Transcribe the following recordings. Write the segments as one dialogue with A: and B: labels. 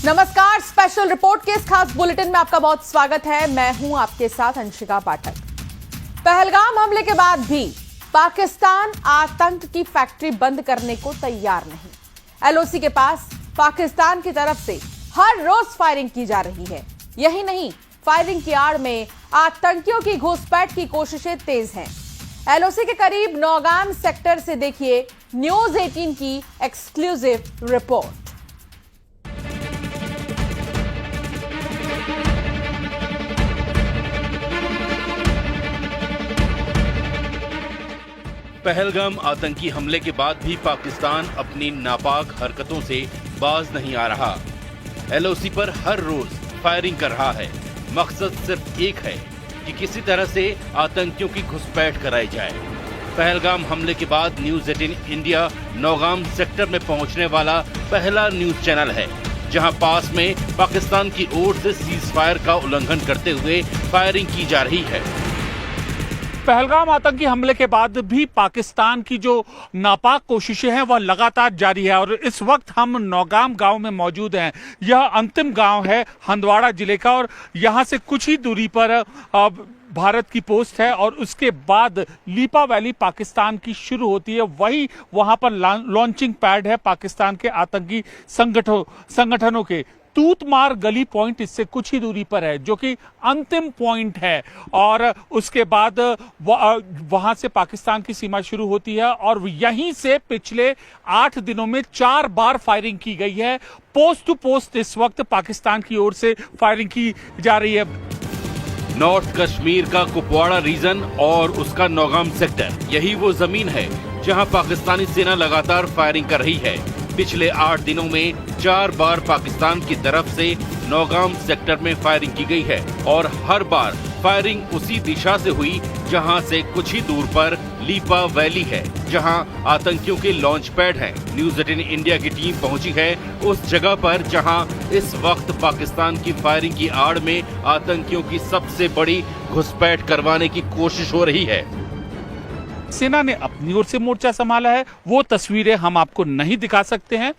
A: नमस्कार, special report के इस खास बुलेटिन में आपका बहुत स्वागत है। मैं हूं आपके साथ अंशिका पाठक। पहलगाम हमले के बाद भी पाकिस्तान आतंक की फैक्ट्री बंद करने को तैयार नहीं। एलओसी के पास पाकिस्तान की तरफ से हर रोज फायरिंग की जा रही है। यही नहीं, फायरिंग की आड़ में आतंकियों की घुसपैठ की कोशिशें तेज हैं। एलओसी के करीब नौगाम सेक्टर से देखिए न्यूज 18 की एक्सक्लूसिव रिपोर्ट।
B: पहलगाम आतंकी हमले के बाद भी पाकिस्तान अपनी नापाक हरकतों से बाज नहीं आ रहा। एलओसी पर हर रोज फायरिंग कर रहा है। मकसद सिर्फ एक है कि किसी तरह से आतंकियों की घुसपैठ कराई जाए। पहलगाम हमले के बाद न्यूज 18 इंडिया नौगाम सेक्टर में पहुंचने वाला पहला न्यूज चैनल है, जहां पास में पाकिस्तान की ओर से सीज फायर का उल्लंघन करते हुए फायरिंग की जा रही है।
C: पहलगाम आतंकी हमले के बाद भी पाकिस्तान की जो नापाक कोशिशें हैं वह लगातार जारी है और इस वक्त हम नौगाम गांव में मौजूद हैं। यह अंतिम गांव है हंदवाड़ा जिले का और यहां से कुछ ही दूरी पर भारत की पोस्ट है और उसके बाद लीपा वैली पाकिस्तान की शुरू होती है। वही वहां पर लॉन्चिंग पैड है पाकिस्तान के आतंकी संगठनों के। तूतमार गली पॉइंट इससे कुछ ही दूरी पर है, जो कि अंतिम पॉइंट है और उसके बाद वहां से पाकिस्तान की सीमा शुरू होती है और यहीं से पिछले 8 दिनों में 4 बार फायरिंग की गई है। पोस्ट टू पोस्ट इस वक्त पाकिस्तान की ओर से फायरिंग की जा रही है।
B: नॉर्थ कश्मीर का कुपवाड़ा रीजन और उसका नौगाम सेक्टर, यही वो जमीन है जहां पाकिस्तानी सेना लगातार फायरिंग कर रही है। पिछले 8 दिनों में 4 बार पाकिस्तान की तरफ से नौगाम सेक्टर में फायरिंग की गई है और हर बार फायरिंग उसी दिशा से हुई जहां से कुछ ही दूर पर लीपा वैली है, जहां आतंकियों के लॉन्च पैड है। न्यूज 18 इंडिया की टीम पहुंची है उस जगह पर जहां इस वक्त पाकिस्तान की फायरिंग की आड़ में आतंकियों की सबसे बड़ी घुसपैठ करवाने की कोशिश हो रही है।
C: सेना ने अपनी ओर से मोर्चा संभाला है, वो तस्वीरें हम आपको नहीं दिखा सकते हैं।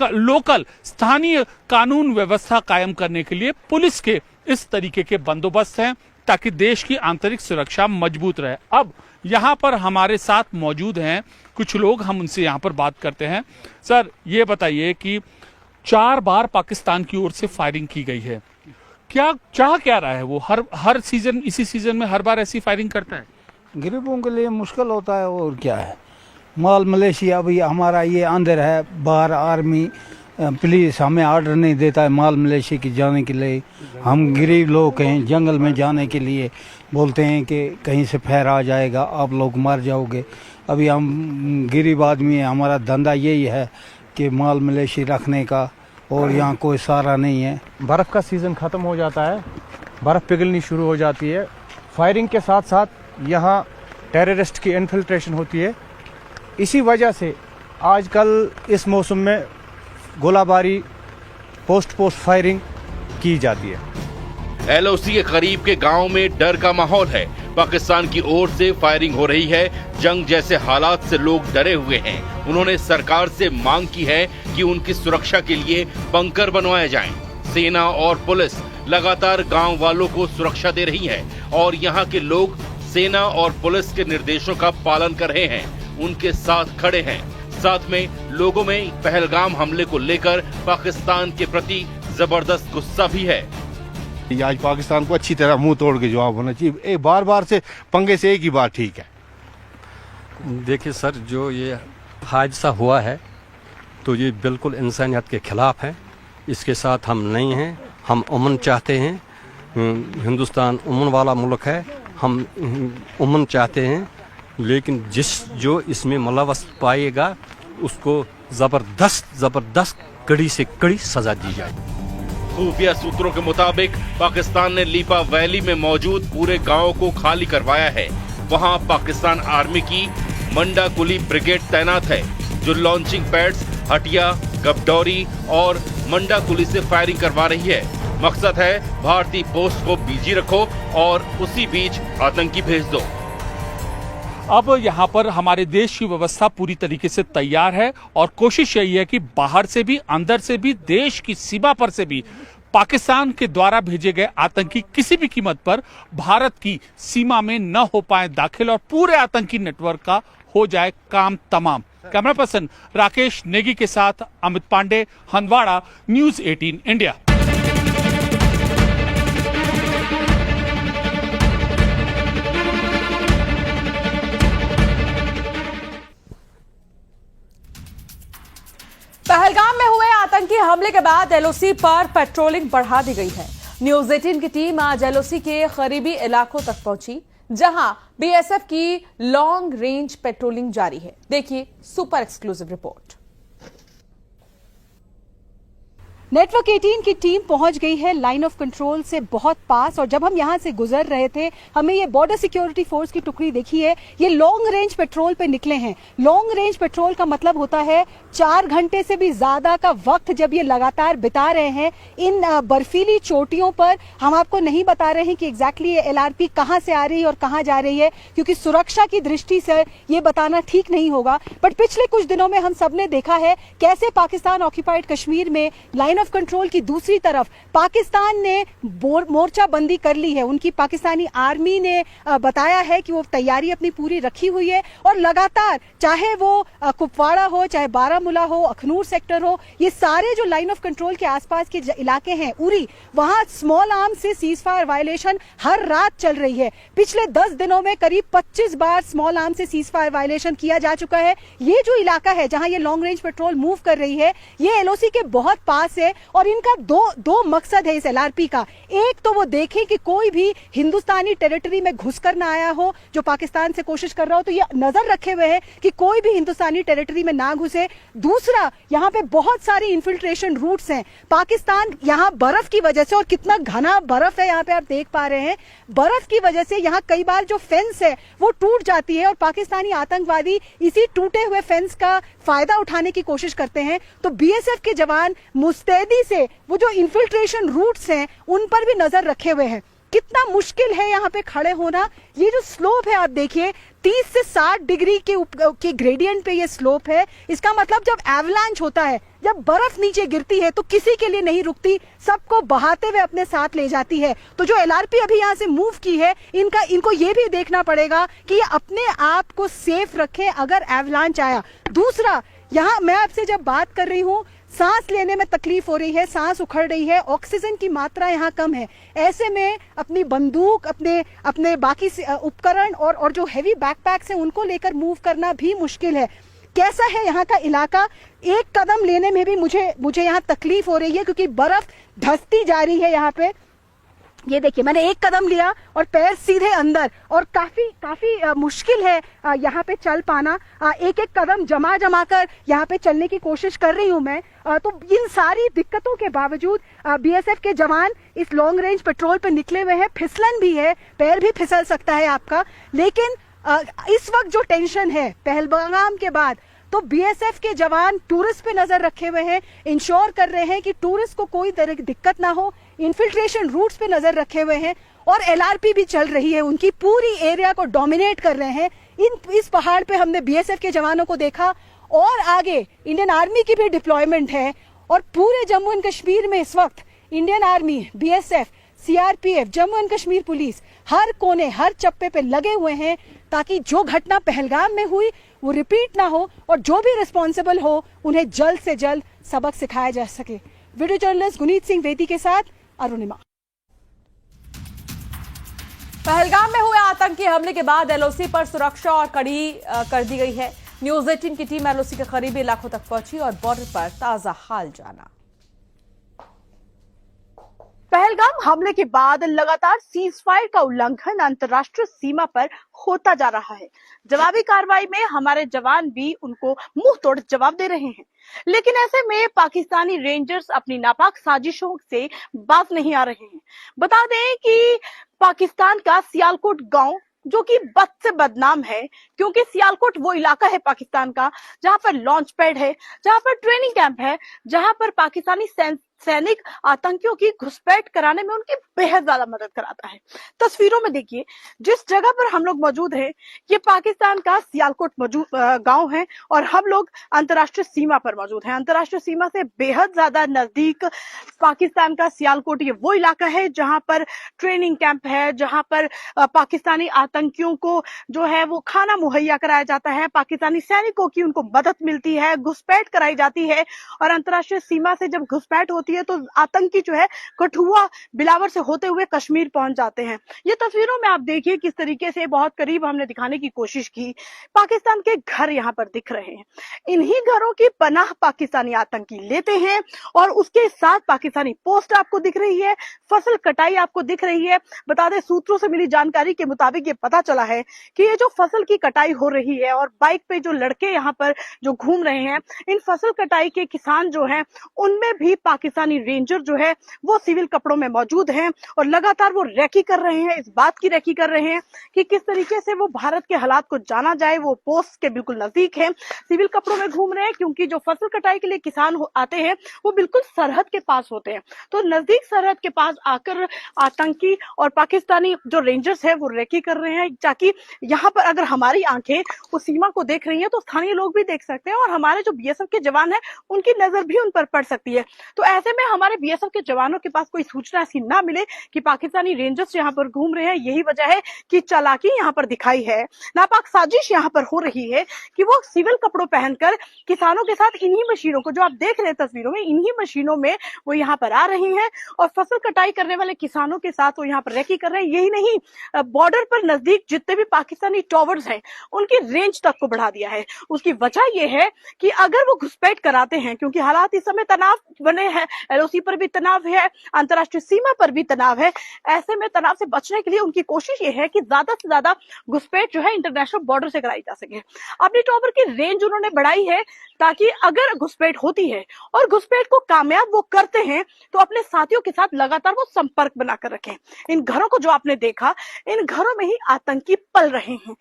C: लोकल स्थानीय कानून व्यवस्था कायम करने के लिए पुलिस के इस तरीके के बंदोबस्त हैं ताकि देश की आंतरिक सुरक्षा मजबूत रहे। अब यहाँ पर हमारे साथ मौजूद हैं कुछ लोग, हम उनसे यहाँ पर बात करते हैं। सर, ये बताइए कि 4 बार पाकिस्तान की ओर से फायरिंग की गई है, क्या चाह क्या रहा है? वो हर सीजन, इसी सीजन में हर बार ऐसी फायरिंग करता है?
D: गरीबों के लिए मुश्किल होता है और क्या है। माल मलेशिया भी हमारा ये अंदर है, बाहर आर्मी पुलिस हमें ऑर्डर नहीं देता है माल मलेशिया की जाने के लिए। हम गरीब लोग हैं, जंगल में जाने के लिए बोलते हैं कि कहीं से फैर आ जाएगा, आप लोग मर जाओगे। अभी हम गरीब आदमी हैं, हमारा धंधा यही है कि माल मलेशिया रखने का और यहाँ कोई सहारा नहीं है।
E: बर्फ़ का सीज़न ख़त्म हो जाता है, बर्फ़ पिघलनी शुरू हो जाती है। फायरिंग के साथ साथ यहाँ टेररिस्ट की इन्फिल्ट्रेशन होती है। इसी वजह से आजकल इस मौसम में गोलाबारी, पोस्ट फायरिंग की जाती है।
B: एलओसी के करीब के गांव में डर का माहौल है। पाकिस्तान की ओर से फायरिंग हो रही है। जंग जैसे हालात से लोग डरे हुए हैं। उन्होंने सरकार से मांग की है कि उनकी सुरक्षा के लिए बंकर बनवाए जाएं। सेना और पुलिस लगातार गांव वालों को सुरक्षा दे रही है और यहाँ के लोग सेना और पुलिस के निर्देशों का पालन कर रहे हैं, उनके साथ खड़े हैं। साथ में लोगों में पहलगाम हमले को लेकर पाकिस्तान के प्रति जबरदस्त गुस्सा भी है।
F: आज पाकिस्तान को अच्छी तरह मुंह तोड़ के जवाब होना चाहिए। बार बार से पंगे से एक ही बात ठीक है।
G: देखिए सर, जो ये हादसा हुआ है तो ये बिल्कुल इंसानियत के खिलाफ है। इसके साथ हम नहीं हैं। हम अमन चाहते हैं। हिंदुस्तान अमन वाला मुल्क है, हम अमन चाहते हैं। लेकिन जो इसमें मुलव्वस पाएगा उसको जबरदस्त कड़ी से कड़ी सजा दी जाए।
B: खुफिया सूत्रों के मुताबिक पाकिस्तान ने लीपा वैली में मौजूद पूरे गांव को खाली करवाया है। वहां पाकिस्तान आर्मी की मंडा कुली ब्रिगेड तैनात है, जो लॉन्चिंग पैड्स, हटिया, गबडौरी और मंडा कुली से फायरिंग करवा रही है। मकसद है भारतीय पोस्ट को बिजी रखो और उसी बीच आतंकी भेज दो।
C: अब यहाँ पर हमारे देश की व्यवस्था पूरी तरीके से तैयार है और कोशिश यही है कि बाहर से भी अंदर से भी देश की सीमा पर से भी पाकिस्तान के द्वारा भेजे गए आतंकी किसी भी कीमत पर भारत की सीमा में न हो पाए दाखिल और पूरे आतंकी नेटवर्क का हो जाए काम तमाम। कैमरा पर्सन राकेश नेगी के साथ अमित पांडे, हंदवाड़ा, न्यूज़ 18 इंडिया।
A: पहलगाम में हुए आतंकी हमले के बाद एलओसी पर पेट्रोलिंग बढ़ा दी गई है। न्यूज़ 18 की टीम आज एलओसी के करीबी इलाकों तक पहुंची, जहां बीएसएफ की लॉन्ग रेंज पेट्रोलिंग जारी है। देखिए सुपर एक्सक्लूसिव रिपोर्ट।
H: नेटवर्क 18 की टीम पहुंच गई है लाइन ऑफ कंट्रोल से बहुत पास, और जब हम यहां से गुजर रहे थे हमें ये बॉर्डर सिक्योरिटी फोर्स की टुकड़ी देखी है, ये लॉन्ग रेंज पेट्रोल पे निकले हैं। लॉन्ग रेंज पेट्रोल का मतलब होता है 4 घंटे से भी ज्यादा का वक्त जब ये लगातार बिता रहे हैं इन बर्फीली चोटियों पर। हम आपको नहीं बता रहे हैं कि एग्जैक्टली ये एलआरपी कहां से आ रही है और कहां जा रही है, क्योंकि सुरक्षा की दृष्टि से ये बताना ठीक नहीं होगा। बट पिछले कुछ दिनों में हम सबने देखा है कैसे पाकिस्तान ऑक्यूपाइड कश्मीर में लाइन ऑफ कंट्रोल की दूसरी तरफ पाकिस्तान ने मोर्चा बंदी कर ली है। उनकी पाकिस्तानी आर्मी ने बताया है कि वो तैयारी अपनी पूरी रखी हुई है और लगातार, चाहे वो कुपवाड़ा हो, चाहे बारामूला हो, अखनूर सेक्टर हो, ये सारे जो लाइन ऑफ कंट्रोल के आसपास के इलाके हैं, उरी, वहां स्मॉल आर्म से सीज फायर वायलेशन हर रात चल रही है। पिछले 10 दिनों में करीब 25 बार स्मॉल आर्म से सीज फायर वायलेशन किया जा चुका है। ये जो इलाका है जहां ये लॉन्ग रेंज पेट्रोल मूव कर रही है, ये एलओसी के बहुत पास है और इनका दो मकसद है इस एलआरपी का। एक तो वो देखें कि कोई भी हिंदुस्तानी टेरिटरी में घुसकर ना आया हो जो पाकिस्तान से कोशिश कर रहा हो, तो ये नजर रखे हुए हैं कि कोई भी हिंदुस्तानी टेरिटरी में ना घुसे। दूसरा, यहाँ पे बहुत सारी इन्फिल्ट्रेशन रूट्स हैं। पाकिस्तान यहाँ बर्फ की वजह से, और कितना घना बर्फ है यहाँ पे आप देख पा रहे हैं, बर्फ की वजह से यहाँ कई बार जो फेंस है वो टूट जाती है और पाकिस्तानी आतंकवादी इसी टूटे हुए फेंस का फायदा उठाने की कोशिश करते हैं। तो बीएसएफ के जवान मुस्तैदी से वो जो इन्फिल्ट्रेशन रूट्स हैं उन पर भी नजर रखे हुए हैं। कितना मुश्किल है यहाँ पे खड़े होना। ये जो स्लोप है आप देखिए, 30 से 60 डिग्री के ग्रेडियंट पे ये स्लोप है। इसका मतलब जब एवलांच होता है, जब बर्फ नीचे गिरती है तो किसी के लिए नहीं रुकती, सबको बहाते हुए अपने साथ ले जाती है। तो जो एलआरपी अभी यहाँ से मूव की है, इनको ये भी देखना पड़ेगा कि ये अपने आप को सेफ रखें अगर एवलांच आया। दूसरा, यहाँ मैं आपसे जब बात कर रही हूँ, सांस लेने में तकलीफ हो रही है, सांस उखड़ रही है, ऑक्सीजन की मात्रा यहाँ कम है। ऐसे में अपनी बंदूक, अपने बाकी उपकरण और जो हैवी बैकपैक्स हैं उनको लेकर मूव करना भी मुश्किल है। कैसा है यहाँ का इलाका, एक कदम लेने में भी मुझे यहाँ तकलीफ हो रही है क्योंकि बर्फ धंसती जा रही है यहाँ पे। ये देखिए, मैंने एक कदम लिया और पैर सीधे अंदर, और काफी मुश्किल है यहाँ पे चल पाना। एक कदम जमा कर यहाँ पे चलने की कोशिश कर रही हूँ मैं। तो इन सारी दिक्कतों के बावजूद बीएसएफ के जवान इस लॉन्ग रेंज पेट्रोल पे निकले हुए हैं। फिसलन भी है, पैर भी फिसल सकता है आपका, लेकिन इस वक्त जो टेंशन है पहलगाम के बाद, तो बीएसएफ के जवान टूरिस्ट पे नजर रखे हुए हैं, इंश्योर कर रहे हैं कि टूरिस्ट को कोई तरह की दिक्कत ना हो। इन्फिल्ट्रेशन रूट्स पे नजर रखे हुए हैं और एलआरपी भी चल रही है, उनकी पूरी एरिया को डोमिनेट कर रहे हैं। इस पहाड़ पे हमने बीएसएफ के जवानों को देखा और आगे इंडियन आर्मी की भी डिप्लॉयमेंट है। और पूरे जम्मू एंड कश्मीर में इस वक्त Indian army, BSF, CRPF, Jammu and Kashmir police हर कोने, हर चप्पे पे लगे हुए हैं ताकि जो घटना पहलगाम में हुई वो रिपीट ना हो और जो भी रिस्पॉन्सिबल हो उन्हें जल्द से जल्द सबक सिखाया जा सके। वीडियो जर्नलिस्ट गुनीत सिंह वेदी के साथ अरुणिमा।
A: पहलगाम में हुए आतंकी हमले के बाद एलओसी पर सुरक्षा और कड़ी कर दी गई है। न्यूज़ 18 की टीम एलओसी के करीबी इलाकों तक पहुंची और बॉर्डर पर ताजा हाल जाना।
I: पहलगाम हमले के बाद लगातार सीज फायर का उल्लंघन अंतर्राष्ट्रीय सीमा पर होता जा रहा है। जवाबी कार्रवाई में हमारे जवान भी उनको मुंह तोड़ जवाब दे रहे हैं, लेकिन ऐसे में पाकिस्तानी रेंजर्स अपनी नापाक साजिशों से बाज नहीं आ रहे हैं। बता दें कि पाकिस्तान का सियालकोट गांव, जो कि बद से बदनाम है, क्योंकि सियालकोट वो इलाका है पाकिस्तान का जहां पर लॉन्च पैड है, जहां पर ट्रेनिंग कैंप है, जहां पर पाकिस्तानी सैनिक आतंकियों की घुसपैठ कराने में उनकी बेहद ज्यादा मदद कराता है। तस्वीरों में देखिए, जिस जगह पर हम लोग मौजूद हैं, ये पाकिस्तान का सियालकोट गांव है और हम लोग अंतर्राष्ट्रीय सीमा पर मौजूद हैं। अंतर्राष्ट्रीय सीमा से बेहद ज्यादा नजदीक पाकिस्तान का सियालकोट ये वो इलाका है जहां पर ट्रेनिंग कैंप है, जहां पर पाकिस्तानी आतंकियों को जो है वो खाना मुहैया कराया जाता है, पाकिस्तानी सैनिकों की उनको मदद मिलती है, घुसपैठ कराई जाती है। और अंतर्राष्ट्रीय सीमा से जब घुसपैठ होती है तो आतंकी जो है कठुआ बिलावर से होते हुए कश्मीर पहुंच जाते हैं। ये तस्वीरों में आप देखिए किस तरीके से बहुत करीब हमने दिखाने की कोशिश की। पाकिस्तान के घर यहाँ पर दिख रहे हैं, इन्हीं घरों की पनाह पाकिस्तानी आतंकी लेते हैं और उसके साथ पाकिस्तानी पोस्ट आपको दिख रही है, फसल कटाई आपको दिख रही है। बता दें, सूत्रों से मिली जानकारी के मुताबिक ये पता चला है कि ये जो फसल की कटाई हो रही है और बाइक पे जो लड़के यहाँ पर जो घूम रहे हैं, इन फसल कटाई के किसान जो हैं उनमें भी पाकिस्तानी रेंजर जो है वो सिविल कपड़ों में मौजूद हैं और लगातार वो रैकी कर रहे हैं, इस बात की रैकी कर रहे हैं कि किस तरीके से वो भारत के हालात को जाना जाए। वो पोस्ट के बिल्कुल नजदीक है, सिविल कपड़ों में घूम रहे हैं क्योंकि जो फसल कटाई के लिए किसान आते हैं वो बिल्कुल सरहद के पास होते हैं। तो नजदीक सरहद के पास आकर आतंकी और पाकिस्तानी जो रेंजर्स है वो रैकी कर रहे हैं, ताकि यहाँ पर अगर हमारी आंखें उस सीमा को देख रही हैं तो स्थानीय लोग भी देख सकते हैं और हमारे जो बीएसएफ के जवान हैं उनकी नजर भी उन पर पड़ सकती है। तो ऐसे में हमारे बीएसएफ के जवानों के पास कोई सूचना ऐसी ना मिले कि पाकिस्तानी रेंजर्स यहाँ पर घूम रहे हैं, यही वजह है कि चालाकी यहाँ पर दिखाई है, नापाक साजिश यहाँ पर हो रही है कि वो सिविल कपड़ों पहनकर किसानों के साथ इन्हीं मशीनों को जो आप देख रहे हैं तस्वीरों में, इन्हीं मशीनों में वो यहाँ पर आ रही हैं और फसल कटाई करने वाले किसानों के साथ वो यहाँ पर रैकी कर रहे हैं। यही नहीं, बॉर्डर पर नजदीक जितने भी पाकिस्तानी टावर्स हैं उनकी रेंज तक को बढ़ा दिया है। उसकी वजह यह है कि अगर वो घुसपैठ कराते हैं, क्योंकि हालात इस समय तनाव बने हैं, एलओसी पर भी तनाव है, अंतर्राष्ट्रीय सीमा पर भी तनाव है, ऐसे में तनाव से बचने के लिए उनकी कोशिश ये है कि ज्यादा से ज्यादा घुसपैठ जो है इंटरनेशनल बॉर्डर से कराई जा सके। अपनी टावर की रेंज उन्होंने बढ़ाई है ताकि अगर घुसपैठ होती है और घुसपैठ को कामयाब वो करते हैं तो अपने साथियों के साथ लगातार वो संपर्क बनाकर रखें। इन घरों को जो आपने देखा, इन घरों में ही आतंकी पल रहे हैं।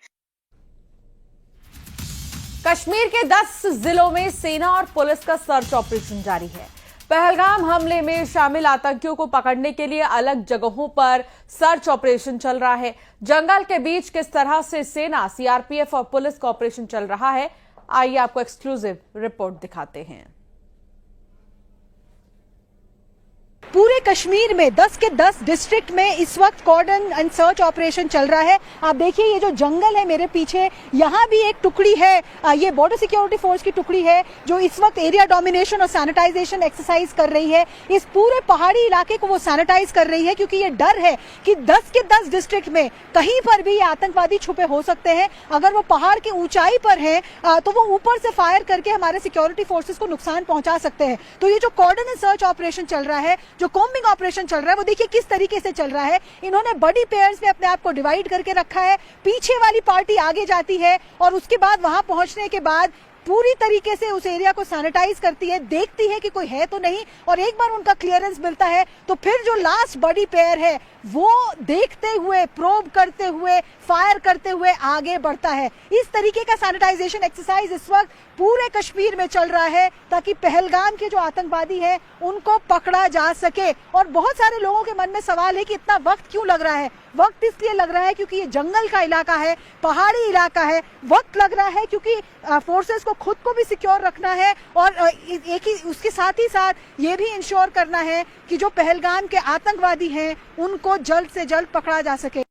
A: कश्मीर के 10 जिलों में सेना और पुलिस का सर्च ऑपरेशन जारी है। पहलगाम हमले में शामिल आतंकियों को पकड़ने के लिए अलग जगहों पर सर्च ऑपरेशन चल रहा है। जंगल के बीच किस तरह से सेना, सीआरपीएफ और पुलिस का ऑपरेशन चल रहा है, आइए आपको एक्सक्लूसिव रिपोर्ट दिखाते हैं।
H: पूरे कश्मीर में 10 के 10 डिस्ट्रिक्ट में इस वक्त कॉर्डन एंड सर्च ऑपरेशन चल रहा है। आप देखिए ये जो जंगल है मेरे पीछे, यहाँ भी एक टुकड़ी है, ये बॉर्डर सिक्योरिटी फोर्स की टुकड़ी है जो इस वक्त एरिया डोमिनेशन और सैनिटाइजेशन एक्सरसाइज कर रही है। इस पूरे पहाड़ी इलाके को वो सैनिटाइज कर रही है क्योंकि ये डर है कि 10 के 10 डिस्ट्रिक्ट में कहीं पर भी आतंकवादी छुपे हो सकते हैं। अगर वो पहाड़ की ऊंचाई पर है तो वो ऊपर से फायर करके हमारे सिक्योरिटी फोर्सेस को नुकसान पहुंचा सकते हैं। तो ये जो कॉर्डन एंड सर्च ऑपरेशन चल रहा है, जो कॉम्बिंग ऑपरेशन चल रहा है, वो देखिए किस तरीके से चल रहा है। इन्होंने बड़ी पेयर्स में अपने आप को डिवाइड करके रखा है। पीछे वाली पार्टी आगे जाती है और उसके बाद वहां पहुंचने के बाद पूरी तरीके से उस एरिया को सैनिटाइज करती है, देखती है कि कोई है तो नहीं, और एक बार उनका क्लियरेंस मिलता है तो फिर जो लास्ट बड़ी पेयर है वो देखते हुए, प्रोब करते हुए, फायर करते हुए आगे बढ़ता है। इस तरीके का सैनिटाइजेशन एक्सरसाइज इस वक्त पूरे कश्मीर में चल रहा है ताकि पहलगाम के जो आतंकवादी हैं उनको पकड़ा जा सके। और बहुत सारे लोगों के मन में सवाल है कि इतना वक्त क्यों लग रहा है। वक्त इसलिए लग रहा है क्योंकि ये जंगल का इलाका है, पहाड़ी इलाका है। वक्त लग रहा है क्योंकि फोर्सेस को खुद को भी सिक्योर रखना है और एक ही उसके साथ ही साथ ये भी इंश्योर करना है कि जो पहलगाम के आतंकवादी हैं उनको जल्द से जल्द पकड़ा जा सके।